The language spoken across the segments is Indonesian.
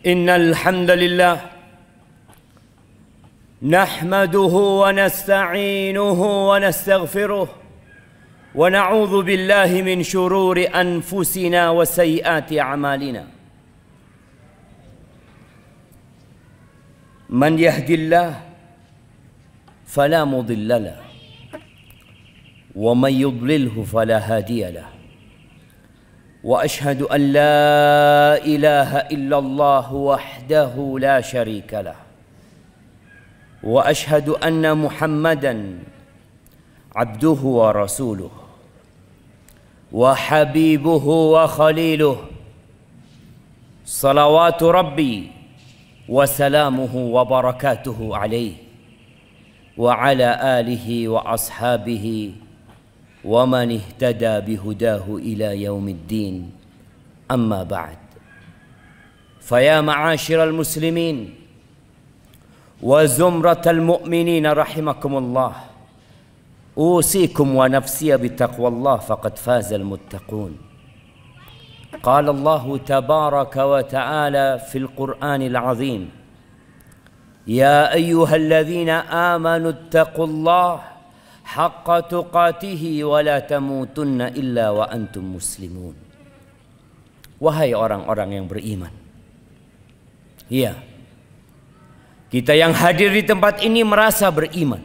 Innal hamdalillah nahmaduhu wa nasta'inuhu wa nastaghfiruh wa na'udzu billahi min shururi anfusina wa sayyiati a'malina. Man yahdillah fala mudilla lahu wa man yudlilhu fala hadiya lahu. وأشهد أن لا إله إلا الله وحده لا شريك له وأشهد أن محمدا عبده ورسوله وحبيبه وخليله صلوات ربي وسلامه وبركاته عليه وعلى آله وأصحابه ومن اهتدى بهداه إلى يوم الدين. أما بعد، فيا معاشر المسلمين وزمرة المؤمنين رحمكم الله، أوصيكم ونفسي بتقوى الله فقد فاز المتقون. قال الله تبارك وتعالى في القرآن العظيم: يا أيها الذين آمنوا اتقوا الله haqqa tuqatihi wa la tamutunna illa wa antum muslimun. Wahai orang-orang yang beriman, ya, kita yang hadir di tempat ini merasa beriman,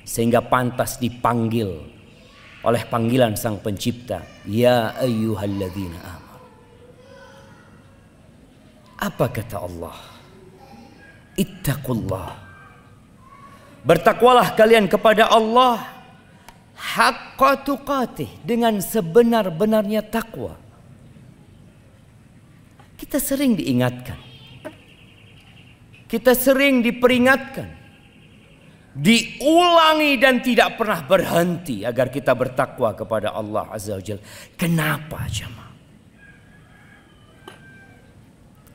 sehingga pantas dipanggil oleh panggilan Sang Pencipta, ya ayyuhalladzina amanu. Apa kata Allah? Ittaqullah, bertakwalah kalian kepada Allah haqqa tuqatih, dengan sebenar-benarnya takwa. Kita sering diingatkan, kita sering diperingatkan, diulangi dan tidak pernah berhenti agar kita bertakwa kepada Allah Azza wa Jalla. Kenapa jemaah?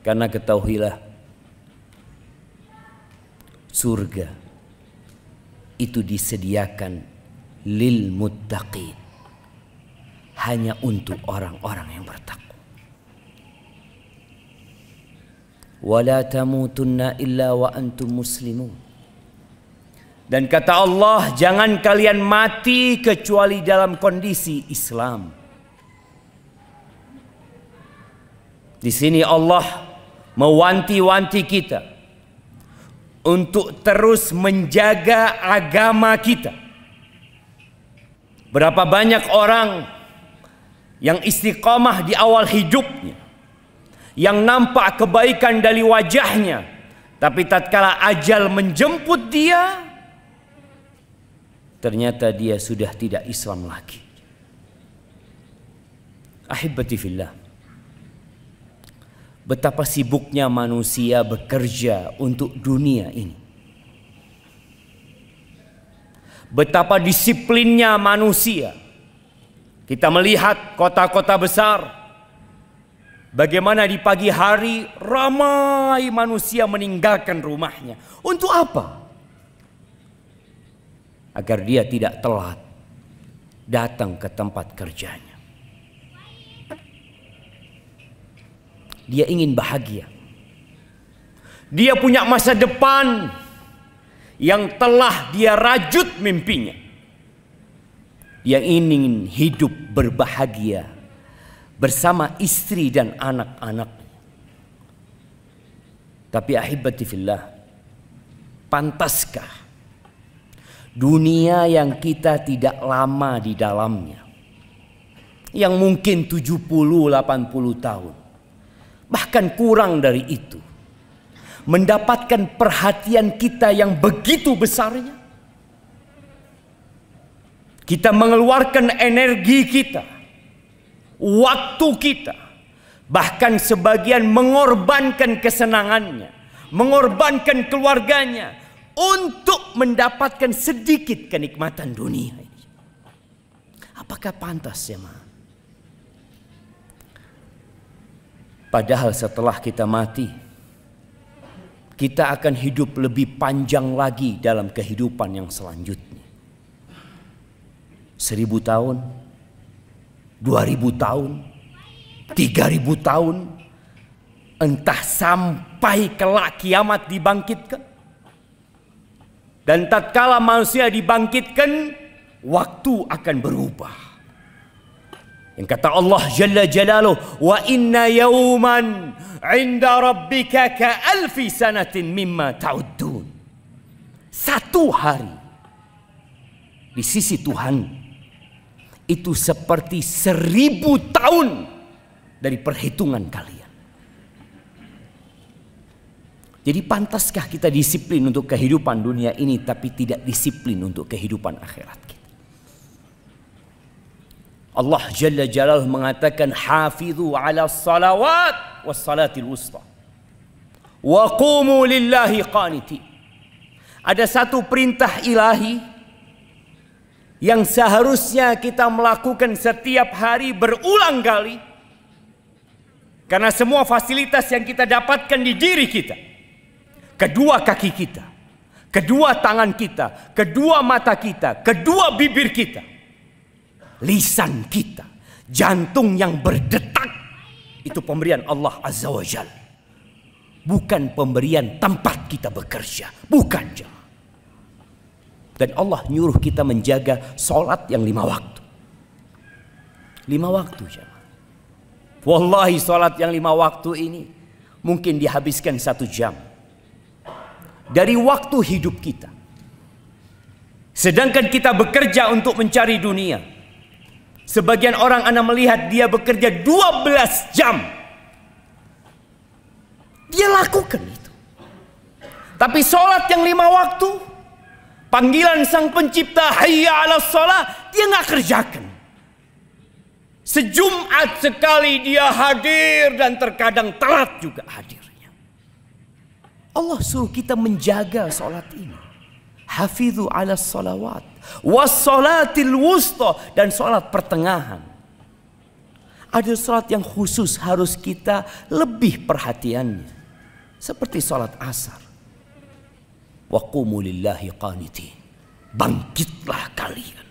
Karena ketahuilah, surga itu disediakan lil muttaqin, hanya untuk orang-orang yang bertakwa. Wala tamutunna illa wa antum muslimun. Dan kata Allah, jangan kalian mati kecuali dalam kondisi Islam. Di sini Allah mewanti-wanti kita untuk terus menjaga agama kita. Berapa banyak orang yang istiqamah di awal hidupnya, yang nampak kebaikan dari wajahnya, tapi tatkala ajal menjemput dia, ternyata dia sudah tidak Islam lagi. Ahibati fillah, betapa sibuknya manusia bekerja untuk dunia ini. Betapa disiplinnya manusia. Kita melihat kota-kota besar, bagaimana di pagi hari ramai manusia meninggalkan rumahnya. Untuk apa? Agar dia tidak telat datang ke tempat kerjanya. Dia ingin bahagia. Dia punya masa depan yang telah dia rajut mimpinya. Dia ingin hidup berbahagia bersama istri dan anak-anak. Tapi ahibati fillah, pantaskah dunia yang kita tidak lama di dalamnya, yang mungkin 70-80 tahun, bahkan kurang dari itu, mendapatkan perhatian kita yang begitu besarnya? Kita mengeluarkan energi kita, waktu kita, bahkan sebagian mengorbankan kesenangannya, mengorbankan keluarganya untuk mendapatkan sedikit kenikmatan dunia ini. Apakah pantas ya, Ma? Padahal setelah kita mati, kita akan hidup lebih panjang lagi dalam kehidupan yang selanjutnya. 1000 tahun, 2000 tahun, 3.000 tahun, entah sampai kelak kiamat dibangkitkan. Dan tatkala manusia dibangkitkan, waktu akan berubah. Yang kata Allah Jalla Jalaluh, wa inna yawman 'inda rabbika ka alfi sanatin mimma ta'uddun. Satu hari di sisi Tuhan itu seperti 1000 tahun dari perhitungan kalian. Jadi pantaskah kita disiplin untuk kehidupan dunia ini tapi tidak disiplin untuk kehidupan akhirat kita? Allah Jalla Jalaluhu mengatakan hafizu ala salawat was salatil wusta wa qumu lillahi qanitin. Ada satu perintah ilahi yang seharusnya kita melakukan setiap hari berulang kali, karena semua fasilitas yang kita dapatkan di diri kita, kedua kaki kita, kedua tangan kita, kedua mata kita, kedua bibir kita, lisan kita, jantung yang berdetak, itu pemberian Allah Azza wa Jalla. Bukan pemberian tempat kita bekerja, bukan jemaah. Dan Allah nyuruh kita menjaga sholat yang 5 waktu. 5 waktu jemaah. Wallahi sholat yang 5 waktu ini mungkin dihabiskan 1 jam dari waktu hidup kita. Sedangkan kita bekerja untuk mencari dunia. Sebagian orang ana melihat dia bekerja 12 jam. Dia lakukan itu. Tapi sholat yang 5 waktu, panggilan sang pencipta hayya ala sholat, dia nggak kerjakan. Sejumat sekali dia hadir dan terkadang telat juga hadirnya. Allah suruh kita menjaga sholat ini. Hafidhu ala sholawat was sholatil wusta, dan sholat pertengahan. Ada sholat yang khusus harus kita lebih perhatiannya, seperti sholat asar. Wa qumu lillahi qanitin. Bangkitlah kalian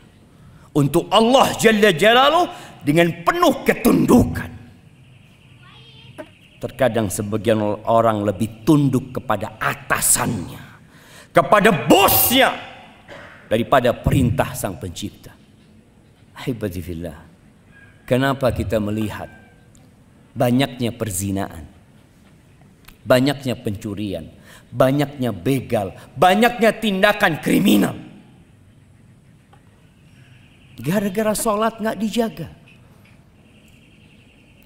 untuk Allah Jalla Jalaluhu dengan penuh ketundukan. Terkadang sebagian orang lebih tunduk kepada atasannya, kepada bosnya, daripada perintah sang pencipta. Ahibati fillah, kenapa kita melihat banyaknya perzinaan, banyaknya pencurian, banyaknya begal, banyaknya tindakan kriminal? Gara-gara sholat nggak dijaga.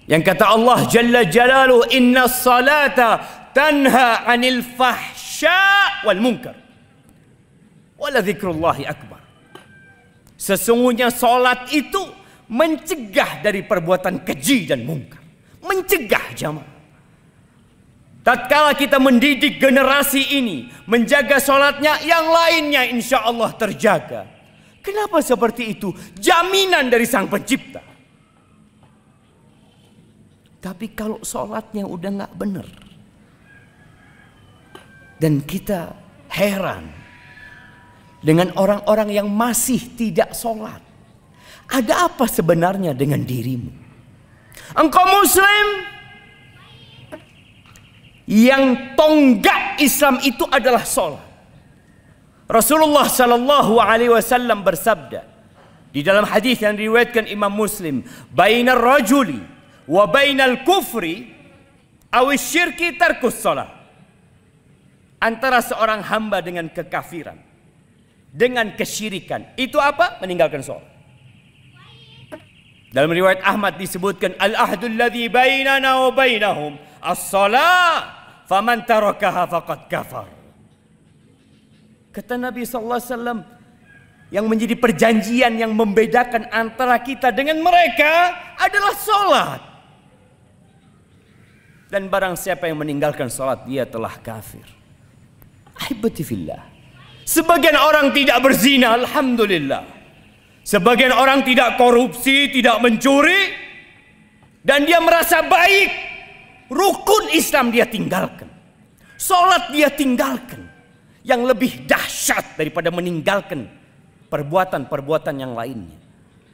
Yang kata Allah Jalla Jalaluhu, inna salata tanha anil fahsya wal munkar wala dzikrullahi akbar. Sesungguhnya sholat itu mencegah dari perbuatan keji dan mungkar. Mencegah jamaah. Tatkala kita mendidik generasi ini menjaga sholatnya, yang lainnya insya Allah terjaga. Kenapa seperti itu? Jaminan dari sang pencipta. Tapi kalau sholatnya udah nggak benar, dan kita heran dengan orang-orang yang masih tidak sholat, ada apa sebenarnya dengan dirimu? Engkau muslim, yang tonggak Islam itu adalah sholat. Rasulullah Sallallahu Alaihi Wasallam bersabda di dalam hadis yang diriwayatkan Imam Muslim, bainar rajuli wa bainal kufri awis syirki tarkus sholat. Antara seorang hamba dengan kekafiran, dengan kesyirikan, itu apa? Meninggalkan sholat. Dalam riwayat Ahmad disebutkan, al-ahdul ladzi bainana wa bainahum as-salah, faman tarakaha faqad kafar. Kata Nabi SAW, yang menjadi perjanjian yang membedakan antara kita dengan mereka adalah sholat. Dan barang siapa yang meninggalkan sholat, dia telah kafir. Ahibati fillah. Sebagian orang tidak berzina, alhamdulillah. Sebagian orang tidak korupsi, tidak mencuri, dan dia merasa baik. Rukun Islam dia tinggalkan, sholat dia tinggalkan. Yang lebih dahsyat daripada meninggalkan perbuatan-perbuatan yang lainnya,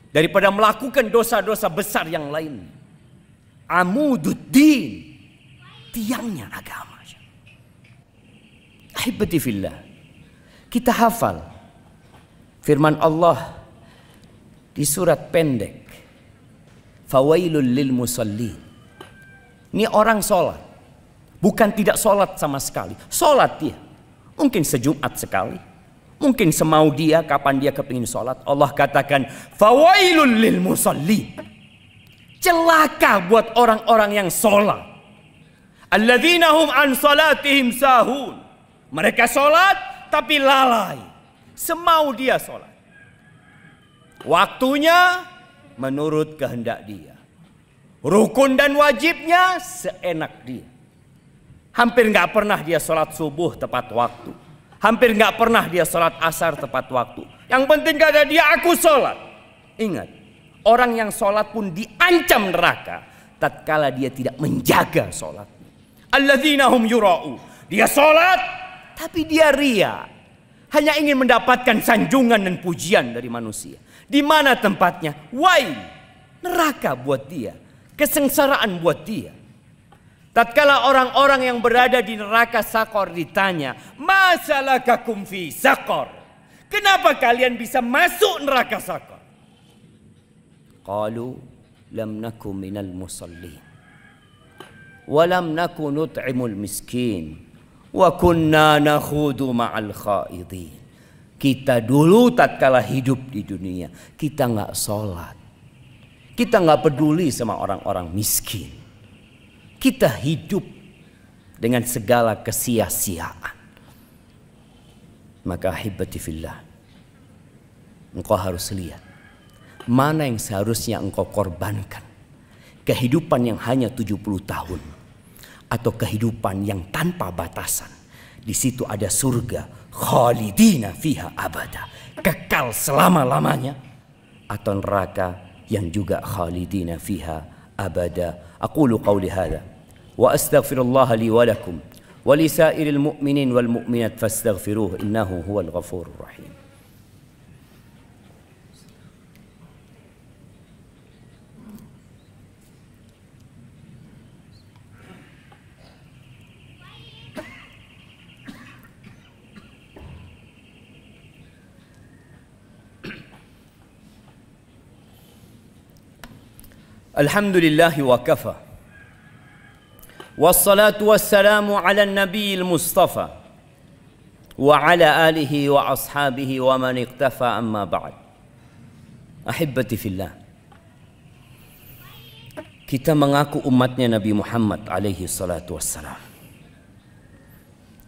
daripada melakukan dosa-dosa besar yang lainnya, amududdin, tiangnya agama. Ahibati fillah, kita hafal firman Allah di surat pendek, fawailul lil musallin. Ini orang sholat, bukan tidak sholat sama sekali. Sholat dia, mungkin sejumat sekali, mungkin semau dia, kapan dia kepingin sholat. Allah katakan fawailul lil musallin, celaka buat orang-orang yang sholat. Alladzina hum an salatihim sahun, mereka sholat tapi lalai, semau dia sholat. Waktunya menurut kehendak dia, rukun dan wajibnya seenak dia. Hampir nggak pernah dia sholat subuh tepat waktu, hampir nggak pernah dia sholat asar tepat waktu. Yang penting kata dia, aku sholat. Ingat, orang yang sholat pun diancam neraka tatkala dia tidak menjaga sholatnya. Alladzina hum yura'u, dia sholat tapi dia ria, hanya ingin mendapatkan sanjungan dan pujian dari manusia. Di mana tempatnya? Wail, neraka buat dia, kesengsaraan buat dia. Tatkala orang-orang yang berada di neraka sakor ditanya, masalakakum fi sakor, kenapa kalian bisa masuk neraka sakor? Qalu lam naku minal musallin wa lam naku nut'imul miskin wa kunna nakhudu ma'al khaidin. Kita dulu tatkala hidup di dunia, kita nggak sholat, kita nggak peduli sama orang-orang miskin, kita hidup dengan segala kesia-siaan. Maka ahibati fillah, engkau harus lihat mana yang seharusnya engkau korbankan. Kehidupan yang hanya 70 tahun atau kehidupan yang tanpa batasan. Di situ ada surga, khalidina fiha abada, kekal selama-lamanya, atau neraka yang juga khalidina fiha abada. Aqulu qawli hadha wa astaghfirullah li wa lakum wa li sairil mu'minin wal mu'minat fastaghfiruhu innahu huwal ghafurur rahim. Alhamdulillah wa kafa, wassalatu wassalamu ala nabiyil mustafa wa ala alihi wa ashabihi wa man iqtafa, amma ba'd. Ahibati fillah, kita mengaku umatnya Nabi Muhammad alaihi salatu wassalam.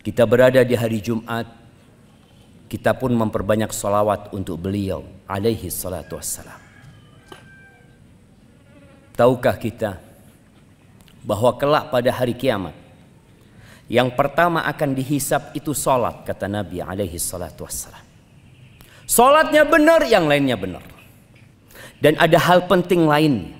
Kita berada di hari Jumat, kita pun memperbanyak salawat untuk beliau alaihi salatu wassalam. Tahukah kita bahwa kelak pada hari kiamat yang pertama akan dihisap itu salat, kata Nabi alaihi salatu wassalam. Salatnya benar, yang lainnya benar. Dan ada hal penting lainnya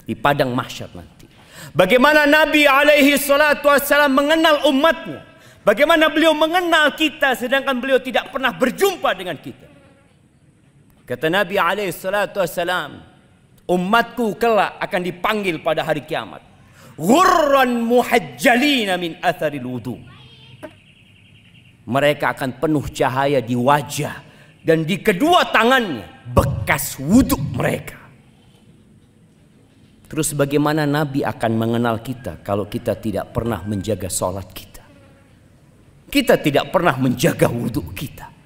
di padang mahsyar nanti. Bagaimana Nabi alaihi salatu wassalam mengenal umatnya, bagaimana beliau mengenal kita sedangkan beliau tidak pernah berjumpa dengan kita. Kata Nabi alaihi salatu wassalam, umatku kelak akan dipanggil pada hari kiamat ghurran muhajjalina min atharil wudu. Mereka akan penuh cahaya di wajah dan di kedua tangannya bekas wudhu mereka. Terus bagaimana Nabi akan mengenal kita kalau kita tidak pernah menjaga sholat kita, kita tidak pernah menjaga wudhu kita?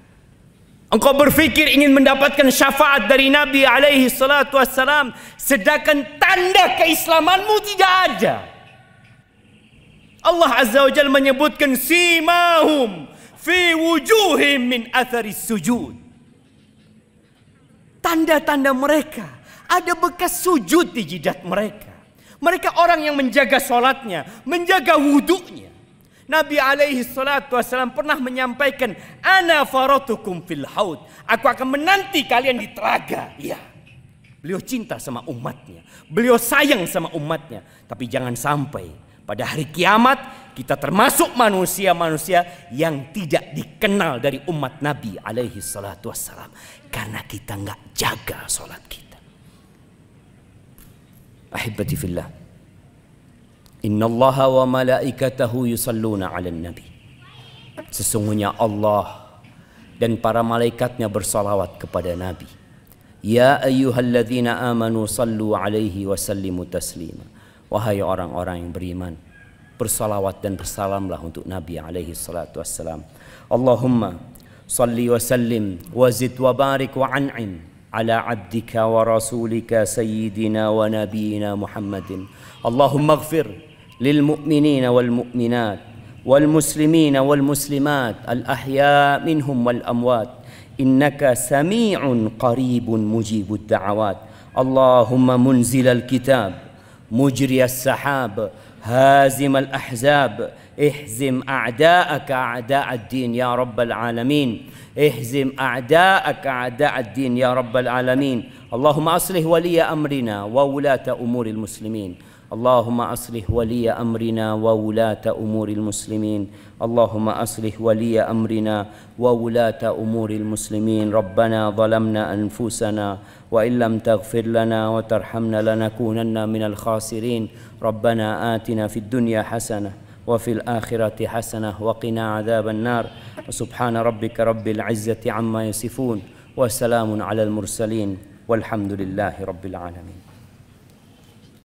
Engkau berpikir ingin mendapatkan syafaat dari Nabi alaihi salatu wassalam, sedangkan tanda keislamanmu tidak ada. Allah azza wa jalla menyebutkan simahum fi wujuhim min atharis sujud. Tanda-tanda mereka, ada bekas sujud di jidat mereka. Mereka orang yang menjaga sholatnya, menjaga wudhunya. Nabi alaihi salatu wassalam pernah menyampaikan, ana faratukum fil haud, aku akan menanti kalian di telaga. Ya, beliau cinta sama umatnya, beliau sayang sama umatnya. Tapi jangan sampai pada hari kiamat kita termasuk manusia-manusia yang tidak dikenal dari umat Nabi alaihi salatu wassalam, karena kita nggak jaga sholat kita. Ahibati fillah, Innallaha wa malaikatahu yusalluna 'alan nabi. Sesungguhnya Allah dan para malaikatnya bersalawat kepada Nabi. Ya ayyuhalladzina amanu sallu 'alaihi wa sallimu taslima. Wahai orang-orang yang beriman, bersalawat dan bersalamlah untuk Nabi alaihi salatu wassalam. Allahumma salli wa sallim wa zid wa barik wa an'im ala abdika wa rasulika sayyidina wa nabiyina Muhammadin. Allahumma ighfir lil mu'minina wal mu'minat wal muslimina wal muslimat al ahya minhum wal amwat innaka sami'un qaribun mujibud da'awat. Allahumma munzilal kitab mujriyas sahab هازم الأحزاب اهزم أعداءك أعداء الدين يا رب العالمين اهزم أعداءك أعداء الدين يا رب العالمين. اللهم أصلح ولي أمرنا وولاة أمور المسلمين. اللهم أصلح ولي أمرنا وولاة أمور المسلمين. اللهم أصلح ولي أمرنا وولاة أمور المسلمين. ربنا ظلمنا أنفسنا وإن لم تغفر لنا وترحمنا لنكونن من الخاسرين. ربنا آتنا في الدنيا حسنة وفي الآخرة حسنة وقنا عذاب النار. وسبحان ربك رب العزة عما يصفون وسلام على المرسلين والحمد لله رب العالمين.